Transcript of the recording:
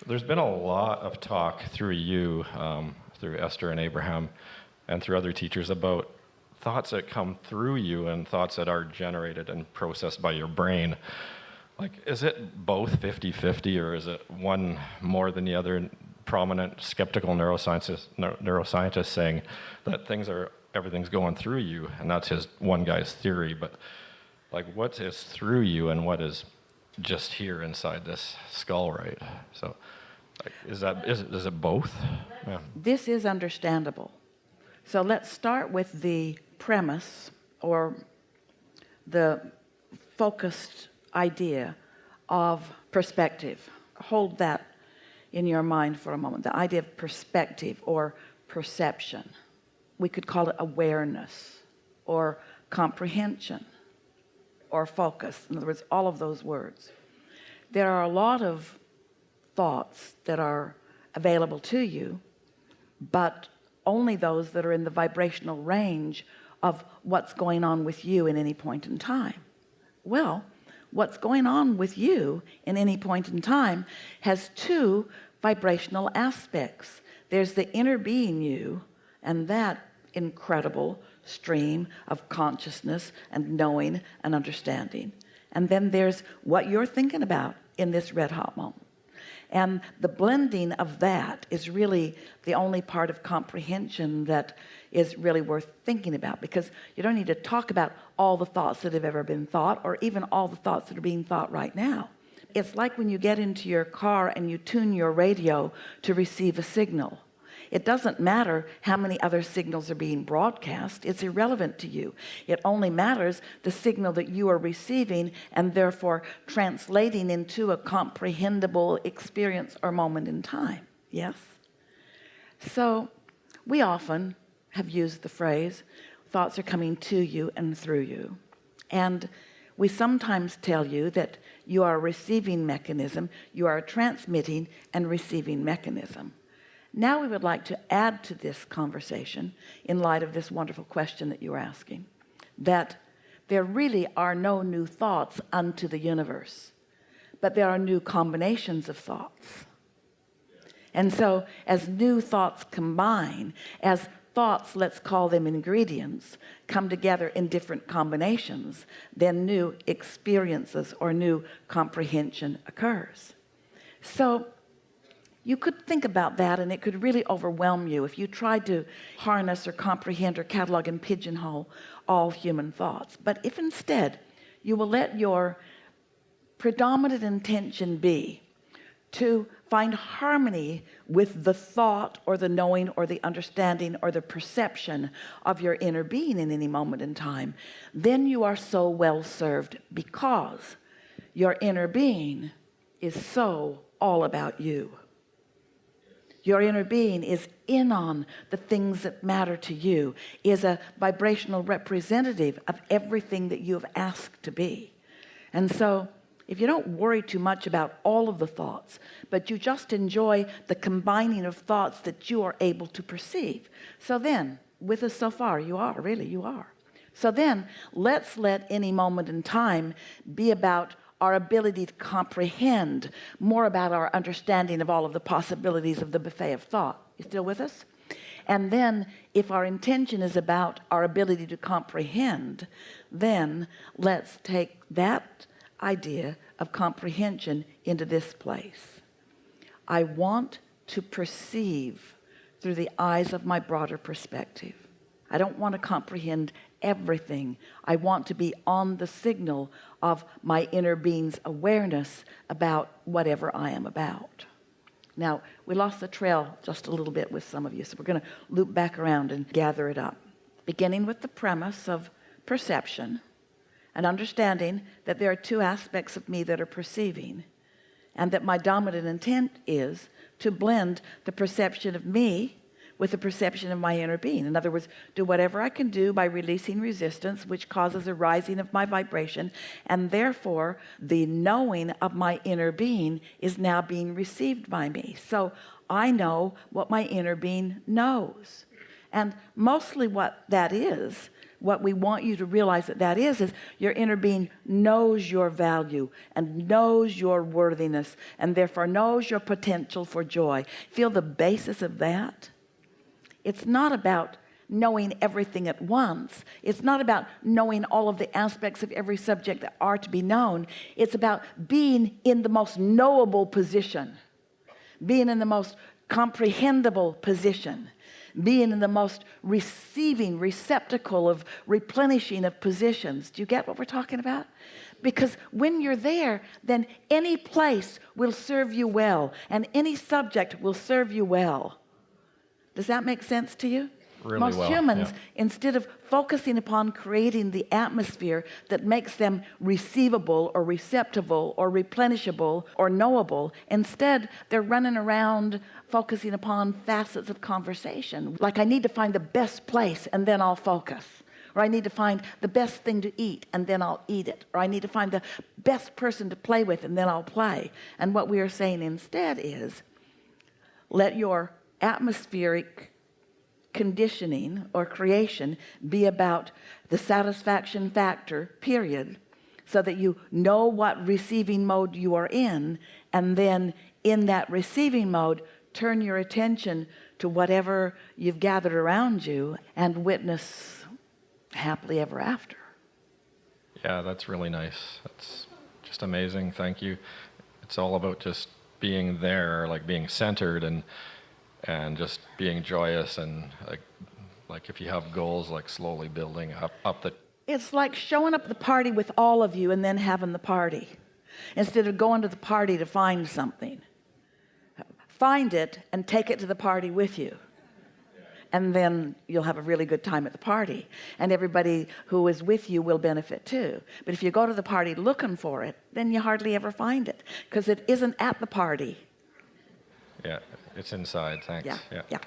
There's been a lot of talk through you, through Esther and Abraham, and through other teachers about thoughts that come through you and thoughts that are generated and processed by your brain. Like, is it both 50-50, or is it one more than the other? Prominent skeptical neuroscientists saying that everything's going through you, and that's his one guy's theory. But like, what is through you and what is just here inside this skull, right? So, like, is it both? Yeah. This is understandable. So let's start with the premise or the focused idea of perspective. Hold that in your mind for a moment. The idea of perspective or perception. We could call it awareness or comprehension or focus. In other words, all of those words. There are a lot of thoughts that are available to you, but only those that are in the vibrational range of what's going on with you in any point in time. Well, what's going on with you in any point in time has two vibrational aspects. There's the inner being you, and that incredible stream of consciousness and knowing and understanding. And then there's what you're thinking about in this red hot moment. And the blending of that is really the only part of comprehension that is really worth thinking about, because you don't need to talk about all the thoughts that have ever been thought, or even all the thoughts that are being thought right now. It's like when you get into your car and you tune your radio to receive a signal. It doesn't matter how many other signals are being broadcast. It's irrelevant to you. It only matters the signal that you are receiving and therefore translating into a comprehensible experience or moment in time. Yes? So we often have used the phrase, thoughts are coming to you and through you. And we sometimes tell you that you are a receiving mechanism, you are a transmitting and receiving mechanism. Now we would like to add to this conversation, in light of this wonderful question that you're asking, that there really are no new thoughts unto the universe, but there are new combinations of thoughts. And so as new thoughts combine, as thoughts, let's call them ingredients, come together in different combinations, then new experiences or new comprehension occurs. So you could think about that, and it could really overwhelm you if you tried to harness or comprehend or catalog and pigeonhole all human thoughts. But if instead you will let your predominant intention be to find harmony with the thought or the knowing or the understanding or the perception of your inner being in any moment in time, then you are so well served, because your inner being is so all about you. Your inner being is in on the things that matter to you, is a vibrational representative of everything that you have asked to be. And so if you don't worry too much about all of the thoughts, but you just enjoy the combining of thoughts that you are able to perceive. So then, with us so far, you are. So then, let's let any moment in time be about our ability to comprehend, more about our understanding of all of the possibilities of the buffet of thought. You still with us? And then if our intention is about our ability to comprehend, then let's take that idea of comprehension into this place. I want to perceive through the eyes of my broader perspective. I don't want to comprehend everything. I want to be on the signal of my inner being's awareness about whatever I am about. Now, we lost the trail just a little bit with some of you, so we're going to loop back around and gather it up. Beginning with the premise of perception and understanding that there are two aspects of me that are perceiving, and that my dominant intent is to blend the perception of me with the perception of my inner being. In other words, do whatever I can do by releasing resistance, which causes a rising of my vibration, and therefore the knowing of my inner being is now being received by me. So I know what my inner being knows, and mostly what that is what we want you to realize that is your inner being knows your value and knows your worthiness and therefore knows your potential for joy. Feel the basis of that. It's not about knowing everything at once. It's not about knowing all of the aspects of every subject that are to be known. It's about being in the most knowable position, being in the most comprehensible position, being in the most receiving receptacle of replenishing of positions. Do you get what we're talking about? Because when you're there, then any place will serve you well and any subject will serve you well. Does that make sense to you? Really Most well, humans, yeah. instead of focusing upon creating the atmosphere that makes them receivable or receptible or replenishable or knowable, instead they're running around focusing upon facets of conversation. Like, I need to find the best place and then I'll focus. Or I need to find the best thing to eat and then I'll eat it. Or I need to find the best person to play with and then I'll play. And what we are saying instead is, let your atmospheric conditioning or creation be about the satisfaction factor, period, so that you know what receiving mode you are in, and then in that receiving mode turn your attention to whatever you've gathered around you and witness happily ever after. Yeah, that's really nice. That's just amazing. Thank you. It's all about just being there, like being centered and just being joyous, and like if you have goals, like slowly building up the. It's like showing up at the party with all of you and then having the party instead of going to the party to find something. Find it and take it to the party with you, and then you'll have a really good time at the party, and everybody who is with you will benefit too. But if you go to the party looking for it, then you hardly ever find it because it isn't at the party. Yeah, it's inside. Thanks. Yeah. Yeah.